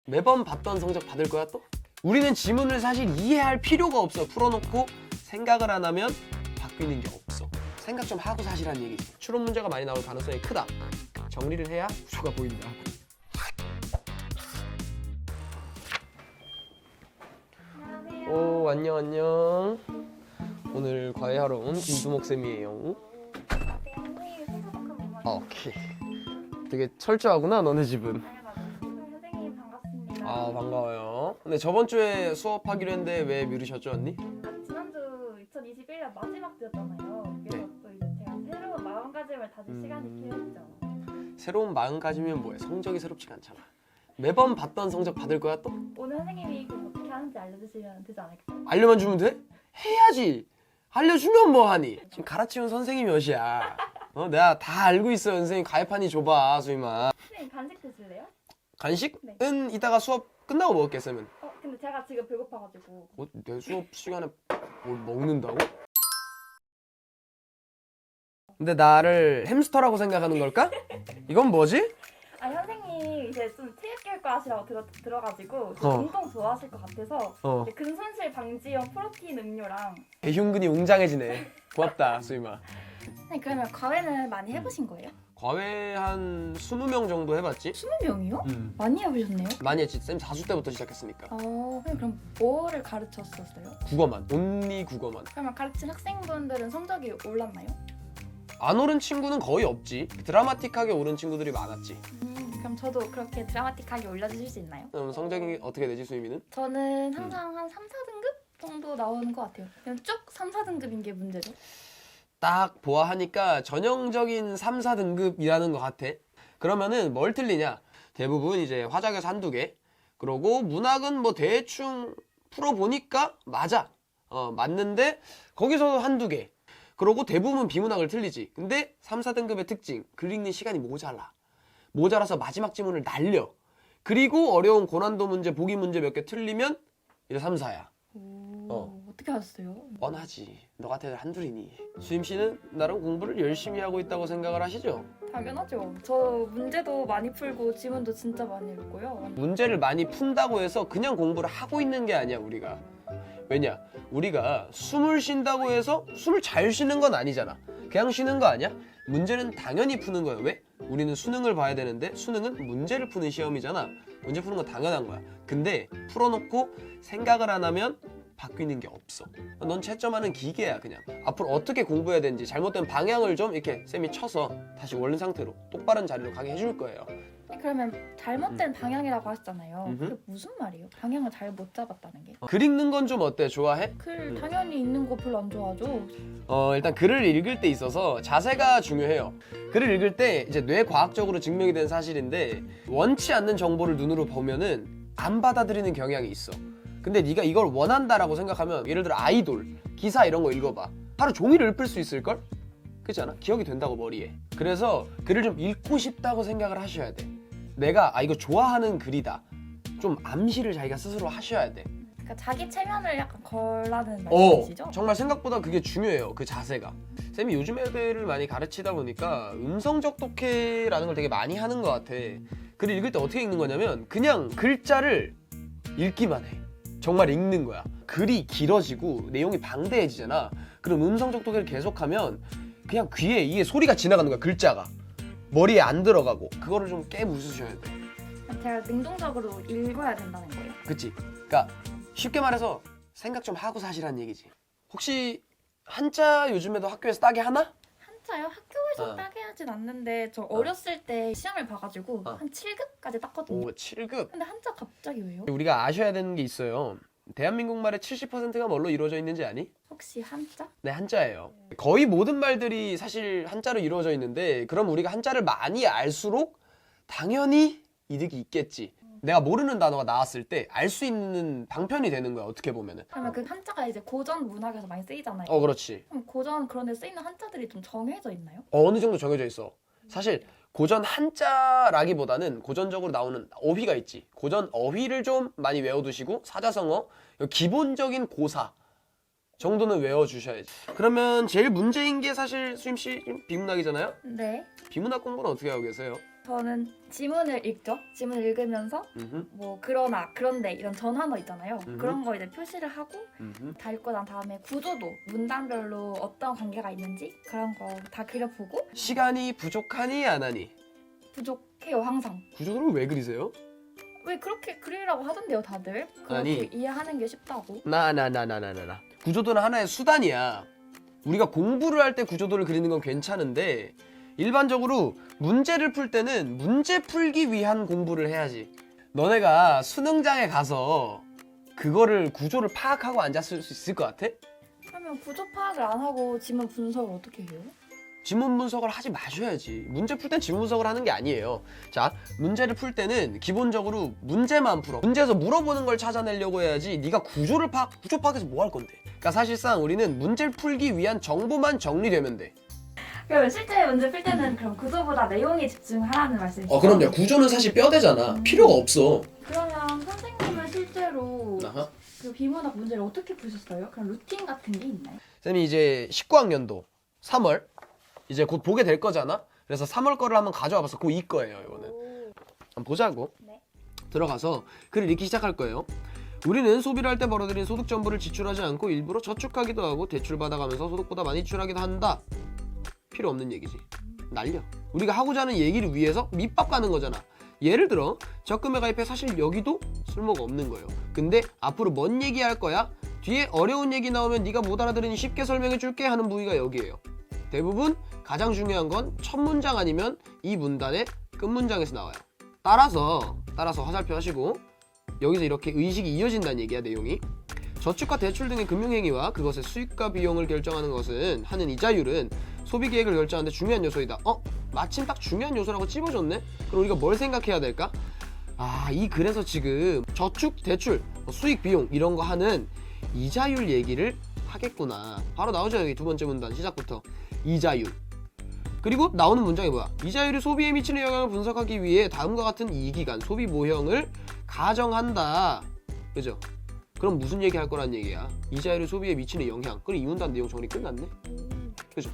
매번 받던 성적 받을 거야 또? 우리는 지문을 사실 이해할 필요가 없어. 풀어놓고 생각을 안 하면 바뀌는 게 없어. 생각 좀 하고 사실한 얘기지. 추론 문제가 많이 나올 가능성이 크다. 정리를 해야 구조가 보인다. 안녕하세요. 오, 안녕. 오늘 과외하러 온 김두목 쌤이에요. 선생님 생각 한 번만. 오케이. 되게 철저하구나, 너네 집은. 선생님 반갑습니다. 아, 반가워요. 근데 저번 주에 수업하기로 했는데 왜 미루셨죠, 언니? 지난주 2021년 마지막 주였잖아요. 그래서 네. 또 이제 제가 새로운 마음가짐을 다질 시간이 필요했죠. 새로운 마음가짐이면 뭐해? 성적이 새롭지가 않잖아. 매번 받던 성적 받을 거야 또? 오늘 선생님이 그럼 어떻게 하는지 알려주시면 되지 않을까요? 알려만 주면 돼? 해야지. 알려주면 뭐하니? 지금 가르치는 선생님이 몇이야? 내가 다 알고 있어. 선생님 가입하니 줘봐, 수임아. 선생님 간식 드실래요? 간식은 네. 이따가 수업 끝나고 먹을게, 쌤은. 근데 제가 지금 배고파가지고. 내 수업 시간에 뭘 먹는다고? 근데 나를 햄스터라고 생각하는 걸까? 이건 뭐지? 아니 선생님 이제 좀 체육교육과 하시라고 들어가지고 어. 운동 좋아하실 것 같아서 어. 이제 근손실 방지용 프로틴 음료랑. 대흉근이 웅장해지네. 고맙다, 수임아. 선생님 그러면 과외는 많이 해보신 거예요? 과외 한 20명 정도 해봤지? 20명이요? 많이 해보셨네요? 많이 했지. 쌤 4수 때부터 시작했으니까. 선생님 그럼 뭐를 가르쳤었어요? 국어만. 온리 국어만. 그러면 가르친 학생분들은 성적이 올랐나요? 안 오른 친구는 거의 없지. 드라마틱하게 오른 친구들이 많았지. 그럼 저도 그렇게 드라마틱하게 올려주실 수 있나요? 그럼 성적이 어떻게 되지, 수임이는? 저는 항상 한 3, 4등급 정도 나오는 것 같아요. 그냥 쭉 3, 4등급인 게 문제죠. 딱 보아하니까 전형적인 3, 4등급이라는 것 같아. 그러면은 뭘 틀리냐? 대부분 이제 화작에서 한두 개. 그러고 문학은 뭐 대충 풀어보니까 맞아. 맞는데 거기서 한두 개. 그러고 대부분 비문학을 틀리지. 근데 3, 4등급의 특징. 글 읽는 시간이 모자라. 모자라서 마지막 지문을 날려. 그리고 어려운 고난도 문제, 보기 문제 몇 개 틀리면 이제 3, 4야. 어떻게 하셨어요? 뻔하지. 너 같은 애들 한둘이니. 수임 씨는 나름 공부를 열심히 하고 있다고 생각을 하시죠? 당연하죠. 저 문제도 많이 풀고 지문도 진짜 많이 읽고요. 문제를 많이 푼다고 해서 그냥 공부를 하고 있는 게 아니야, 우리가. 왜냐? 우리가 숨을 쉰다고 해서 숨을 잘 쉬는 건 아니잖아. 그냥 쉬는 거 아니야? 문제는 당연히 푸는 거야. 왜? 우리는 수능을 봐야 되는데 수능은 문제를 푸는 시험이잖아. 문제 푸는 건 당연한 거야. 근데 풀어놓고 생각을 안 하면 바뀌는 게 없어. 넌 채점하는 기계야, 그냥. 앞으로 어떻게 공부해야 되는지 잘못된 방향을 좀 이렇게 쌤이 쳐서 다시 원래 상태로 똑바른 자리로 가게 해줄 거예요. 그러면 잘못된 방향이라고 하셨잖아요. 음흠. 그게 무슨 말이에요? 방향을 잘 못 잡았다는 게? 글 읽는 건 좀 어때? 좋아해? 글 당연히 읽는 거 별로 안 좋아하죠. 일단 글을 읽을 때 있어서 자세가 중요해요. 글을 읽을 때 이제 뇌과학적으로 증명이 된 사실인데 원치 않는 정보를 눈으로 보면은 안 받아들이는 경향이 있어. 근데 네가 이걸 원한다라고 생각하면 예를 들어 아이돌, 기사 이런 거 읽어봐. 하루 종일 읊을 수 있을걸? 그렇지 않아? 기억이 된다고 머리에. 그래서 글을 좀 읽고 싶다고 생각을 하셔야 돼. 내가 이거 좋아하는 글이다. 좀 암시를 자기가 스스로 하셔야 돼. 그러니까 자기 체면을 약간 걸라는 말씀이시죠? 정말 생각보다 그게 중요해요. 그 자세가. 쌤이 요즘 애들을 많이 가르치다 보니까 음성적 독해라는 걸 되게 많이 하는 것 같아. 글을 읽을 때 어떻게 읽는 거냐면 그냥 글자를 읽기만 해. 정말 읽는 거야. 글이 길어지고 내용이 방대해지잖아. 그럼 음성적 독해를 계속하면 그냥 귀에 이게 소리가 지나가는 거야. 글자가. 머리에 안 들어가고. 그거를 좀 깨부수셔야 돼. 제가 능동적으로 읽어야 된다는 거예요. 그치? 그러니까 쉽게 말해서 생각 좀 하고 사시라는 얘기지. 혹시 한자 요즘에도 학교에서 따게 하나? 한자요? 학교에서 어. 따게 하진 않는데 저 어렸을 때 시험을 봐가지고 한 7급까지 땄거든요. 오, 7급. 근데 한자 갑자기 왜요? 우리가 아셔야 되는 게 있어요. 대한민국 말의 70%가 뭘로 이루어져 있는지 아니? 혹시 한자? 네, 한자예요. 거의 모든 말들이 사실 한자로 이루어져 있는데 그럼 우리가 한자를 많이 알수록 당연히 이득이 있겠지. 내가 모르는 단어가 나왔을 때 알 수 있는 방편이 되는 거야, 어떻게 보면은. 그러면 그 한자가 이제 고전 문학에서 많이 쓰이잖아요. 그렇지. 그럼 고전 그런 데 쓰이는 한자들이 좀 정해져 있나요? 어느 정도 정해져 있어. 사실 고전 한자라기보다는 고전적으로 나오는 어휘가 있지. 고전 어휘를 좀 많이 외워두시고 사자성어, 기본적인 고사 정도는 외워주셔야지. 그러면 제일 문제인 게 사실 수임씨 비문학이잖아요? 네. 비문학 공부는 어떻게 하고 계세요? 저는 지문을 읽죠. 지문을 읽으면서 음흠, 뭐 그러나 그런데 이런 전환어 있잖아요. 음흠. 그런 거 이제 표시를 하고 음흠. 다 읽고 난 다음에 구조도 문단별로 어떤 관계가 있는지 그런 거 다 그려보고 시간이 부족하니 안 하니? 부족해요 항상. 구조도를 왜 그리세요? 왜 그렇게 그리라고 하던데요 다들? 그렇게 아니. 이해하는 게 쉽다고. 나. 구조도는 하나의 수단이야. 우리가 공부를 할 때 구조도를 그리는 건 괜찮은데 일반적으로 문제를 풀 때는 문제 풀기 위한 공부를 해야지. 너네가 수능장에 가서 그거를 구조를 파악하고 앉았을 수 있을 것 같아? 그러면 구조 파악을 안 하고 지문 분석을 어떻게 해요? 지문 분석을 하지 마셔야지. 문제 풀 땐 지문 분석을 하는 게 아니에요. 자, 문제를 풀 때는 기본적으로 문제만 풀어. 문제에서 물어보는 걸 찾아내려고 해야지 네가 구조 파악해서 뭐 할 건데. 그러니까 사실상 우리는 문제를 풀기 위한 정보만 정리되면 돼. 그러면 실제 문제 풀 때는 그럼 구조보다 내용에 집중하라는 말씀이시죠? 그럼요. 구조는 사실 뼈대잖아. 필요가 없어. 그러면 선생님은 실제로 아하. 그 비문학 문제를 어떻게 푸셨어요? 그런 루틴 같은 게 있나요? 쌤이 이제 19학년도 3월 이제 곧 보게 될 거잖아. 그래서 3월 거를 한번 가져와 봤어. 그거 이 거예요, 이거는. 한번 보자고. 네. 들어가서 글을 읽기 시작할 거예요. 우리는 소비를 할 때 벌어들인 소득 전부를 지출하지 않고 일부러 저축하기도 하고 대출 받아가면서 소득보다 많이 지출하기도 한다. 필요 없는 얘기지. 날려. 우리가 하고자 하는 얘기를 위해서 밑밥 가는 거잖아. 예를 들어 적금에 가입해 사실 여기도 쓸모가 없는 거예요. 근데 앞으로 뭔 얘기할 거야? 뒤에 어려운 얘기 나오면 네가 못 알아들으니 쉽게 설명해 줄게 하는 부위가 여기예요. 대부분 가장 중요한 건 첫 문장 아니면 이 문단의 끝 문장에서 나와요. 따라서 화살표 하시고 여기서 이렇게 의식이 이어진다는 얘기야. 내용이 저축과 대출 등의 금융행위와 그것의 수익과 비용을 결정하는 것은 하는 이자율은 소비계획을 결정하는 데 중요한 요소이다. 마침 딱 중요한 요소라고 찝어줬네? 그럼 우리가 뭘 생각해야 될까? 이 글에서 지금 저축, 대출, 수익, 비용 이런 거 하는 이자율 얘기를 하겠구나. 바로 나오죠. 여기 두 번째 문단 시작부터 이자율. 그리고 나오는 문장이 뭐야? 이자율이 소비에 미치는 영향을 분석하기 위해 다음과 같은 이기간 소비 모형을 가정한다. 그죠? 그럼 무슨 얘기 할 거란 얘기야? 이자율이 소비에 미치는 영향. 그럼 이 문단 내용 정리 끝났네? 그죠?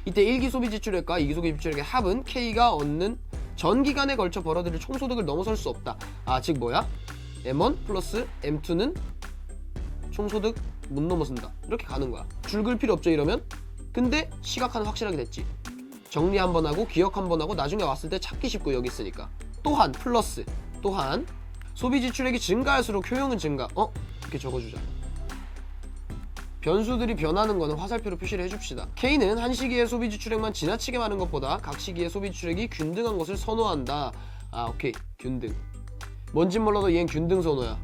이때 1기 소비 지출액과 2기 소비 지출액의 합은 K가 얻는 전 기간에 걸쳐 벌어들일 총소득을 넘어설 수 없다. 즉 뭐야? M1 플러스 M2는 총소득 못 넘어선다. 이렇게 가는 거야. 줄글 필요 없죠 이러면? 근데 시각화는 확실하게 됐지. 정리 한번 하고 기억 한번 하고 나중에 왔을 때 찾기 쉽고 여기 있으니까. 또한 플러스 또한 소비 지출액이 증가할수록 효용은 증가. 이렇게 적어주자. 변수들이 변하는 거는 화살표로 표시를 해줍시다. K는 한 시기의 소비 지출액만 지나치게 많은 것보다 각 시기의 소비 지출액이 균등한 것을 선호한다. 오케이. 균등. 뭔진 몰라도 얘는 균등 선호야.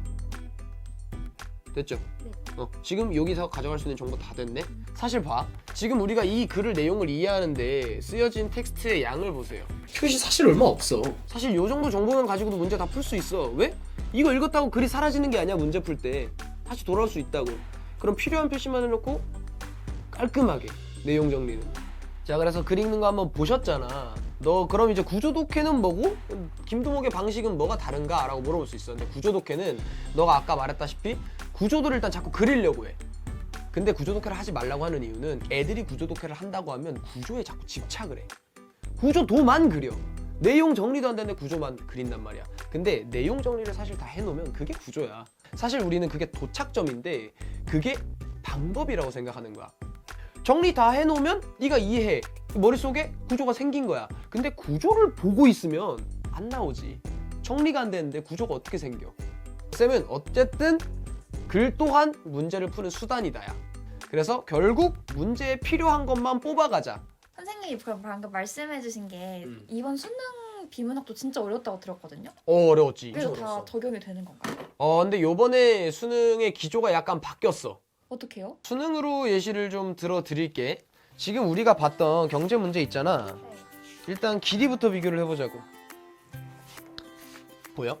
됐죠? 네. 지금 여기서 가져갈 수 있는 정보 다 됐네? 사실 봐. 지금 우리가 이 글을 내용을 이해하는데 쓰여진 텍스트의 양을 보세요. 표시 사실 얼마 없어. 사실 요 정도 정보만 가지고도 문제 다 풀 수 있어. 왜? 이거 읽었다고 글이 사라지는 게 아니야. 문제 풀 때 다시 돌아올 수 있다고. 그럼 필요한 표시만 해놓고 깔끔하게 내용 정리는. 자, 그래서 글 읽는 거 한번 보셨잖아. 너 그럼 이제 구조독해는 뭐고 김두목의 방식은 뭐가 다른가? 라고 물어볼 수 있어. 근데 구조독해는 너가 아까 말했다시피 구조도를 일단 자꾸 그리려고 해. 근데 구조독해를 하지 말라고 하는 이유는 애들이 구조독해를 한다고 하면 구조에 자꾸 집착을 해. 구조도만 그려. 내용 정리도 안 되는데 구조만 그린단 말이야. 근데 내용 정리를 사실 다 해놓으면 그게 구조야. 사실 우리는 그게 도착점인데 그게 방법이라고 생각하는 거야. 정리 다 해놓으면 네가 이해해. 머릿속에 구조가 생긴 거야. 근데 구조를 보고 있으면 안 나오지. 정리가 안 되는데 구조가 어떻게 생겨? 쌤은 어쨌든 글 또한 문제를 푸는 수단이다야. 그래서 결국 문제에 필요한 것만 뽑아가자. 선생님이 그럼 방금 말씀해주신 게 이번 수능 비문학도 진짜 어려웠다고 들었거든요. 어려웠지. 그래서 어려웠어. 다 적용이 되는 건가요? 근데 요번에 수능의 기조가 약간 바뀌었어. 어떻게요? 수능으로 예시를 좀 들어드릴게. 지금 우리가 봤던 경제 문제 있잖아. 일단 길이부터 비교를 해보자고. 보여?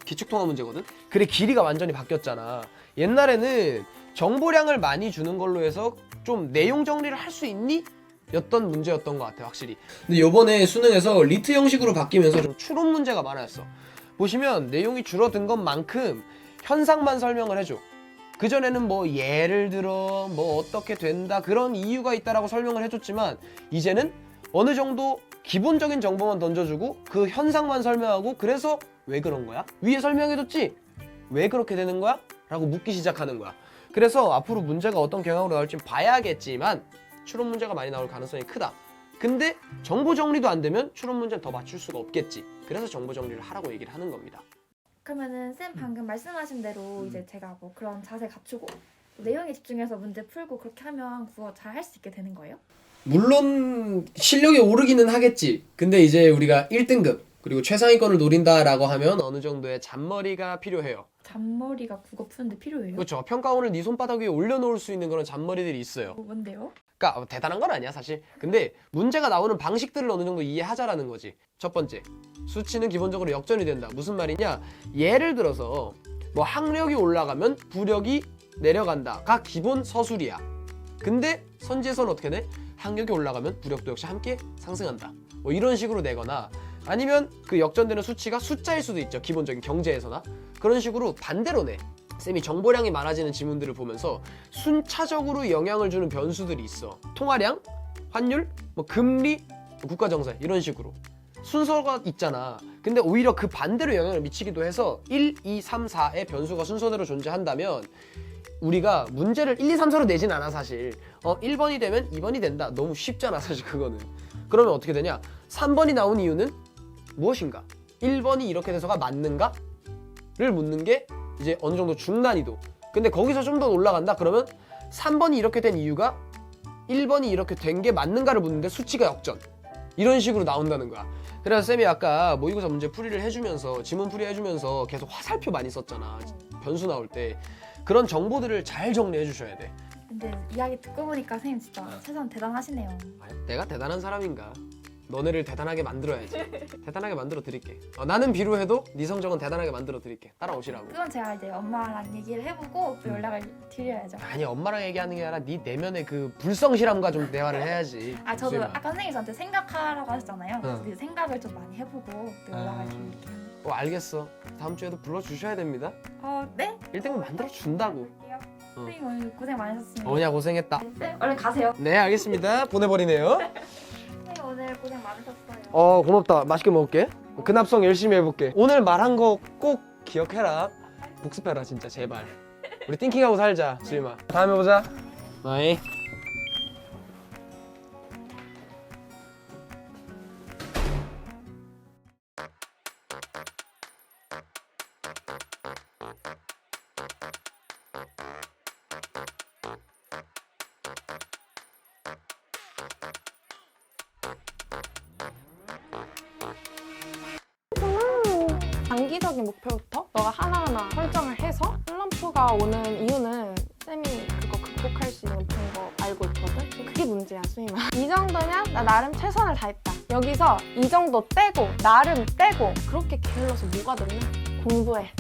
기축통화 문제거든? 그래, 길이가 완전히 바뀌었잖아. 옛날에는 정보량을 많이 주는 걸로 해서 좀 내용 정리를 할 수 있니? 였던 문제였던 것 같아, 확실히. 근데 요번에 수능에서 리트 형식으로 바뀌면서 좀 추론 문제가 많았어. 보시면 내용이 줄어든 것만큼 현상만 설명을 해줘. 그전에는 뭐 예를 들어 뭐 어떻게 된다 그런 이유가 있다라고 설명을 해줬지만 이제는 어느 정도 기본적인 정보만 던져주고 그 현상만 설명하고 그래서 왜 그런 거야? 위에 설명해줬지? 왜 그렇게 되는 거야? 라고 묻기 시작하는 거야. 그래서 앞으로 문제가 어떤 경향으로 나올지 봐야겠지만 추론 문제가 많이 나올 가능성이 크다. 근데 정보 정리도 안 되면 추론 문제는 더 맞출 수가 없겠지. 그래서 정보 정리를 하라고 얘기를 하는 겁니다. 그러면은 쌤 방금 말씀하신 대로 이제 제가 뭐 그런 자세 갖추고 내용에 집중해서 문제 풀고 그렇게 하면 국어 잘 할 수 있게 되는 거예요? 물론 실력이 오르기는 하겠지. 근데 이제 우리가 1등급 그리고 최상위권을 노린다라고 하면 어느 정도의 잔머리가 필요해요. 잔머리가 국어 푸는데 필요해요? 그렇죠. 평가원을 네 손바닥 위에 올려놓을 수 있는 그런 잔머리들이 있어요. 뭔데요? 그러니까 대단한 건 아니야 사실. 근데 문제가 나오는 방식들을 어느 정도 이해하자라는 거지. 첫 번째, 수치는 기본적으로 역전이 된다. 무슨 말이냐? 예를 들어서 뭐 학력이 올라가면 부력이 내려간다가 기본 서술이야. 근데 선지에서는 어떻게 돼? 학력이 올라가면 부력도 역시 함께 상승한다. 뭐 이런 식으로 내거나 아니면 그 역전되는 수치가 숫자일 수도 있죠. 기본적인 경제에서나. 그런 식으로 반대로 내. 쌤이 정보량이 많아지는 지문들을 보면서 순차적으로 영향을 주는 변수들이 있어. 통화량, 환율, 뭐 금리, 국가정세 이런 식으로 순서가 있잖아. 근데 오히려 그 반대로 영향을 미치기도 해서 1, 2, 3, 4의 변수가 순서대로 존재한다면 우리가 문제를 1, 2, 3, 4로 내진 않아 사실. 1번이 되면 2번이 된다. 너무 쉽잖아 사실 그거는. 그러면 어떻게 되냐? 3번이 나온 이유는 무엇인가? 1번이 이렇게 돼서가 맞는가? 를 묻는 게 이제 어느 정도 중난이도. 근데 거기서 좀 더 올라간다? 그러면 3번이 이렇게 된 이유가 1번이 이렇게 된 게 맞는가를 묻는데 수치가 역전. 이런 식으로 나온다는 거야. 그래서 쌤이 아까 모의고사 문제 풀이를 해주면서 지문 풀이 해주면서 계속 화살표 많이 썼잖아. 변수 나올 때. 그런 정보들을 잘 정리해 주셔야 돼. 근데 이야기 듣고 보니까 선생님 진짜 세상 대단하시네요. 내가 대단한 사람인가? 너네를 대단하게 만들어야지. 대단하게 만들어 드릴게. 나는 비루해도 네 성적은 대단하게 만들어 드릴게. 따라오시라고. 그건 제가 이제 엄마랑 얘기를 해보고 또 연락을 드려야죠. 아니 엄마랑 얘기하는 게 아니라 네 내면의 그 불성실함과 좀 대화를 해야지. 아 저도 수임아. 아까 선생님이 저한테 생각하라고 하셨잖아요. 그래서 응. 그 생각을 좀 많이 해보고 또 연락을 드릴게요. 알겠어. 다음 주에도 불러주셔야 됩니다. 네? 1등급 만들어 준다고. 선생님 오늘 고생 많으셨습니다. 어냐 고생했다. 네, 얼른 가세요. 네 알겠습니다. 보내버리네요. 선생님 오늘 고생 많으셨어요. 고맙다. 맛있게 먹을게. 근합성 열심히 해볼게. 오늘 말한 거 꼭 기억해라. 복습해라 진짜 제발. 우리 띵킹하고 살자 수임아. 다음에 보자. 바이. 단기적인 목표부터 너가 하나하나 설정을 해서 슬럼프가 오는 이유는 쌤이 그거 극복할 수 있는 방법 알고 있거든? 그게 문제야, 수임아. 이 정도면 나 나름 최선을 다했다. 여기서 이 정도 떼고 나름 떼고 그렇게 게을러서 뭐가 됐냐? 공부해.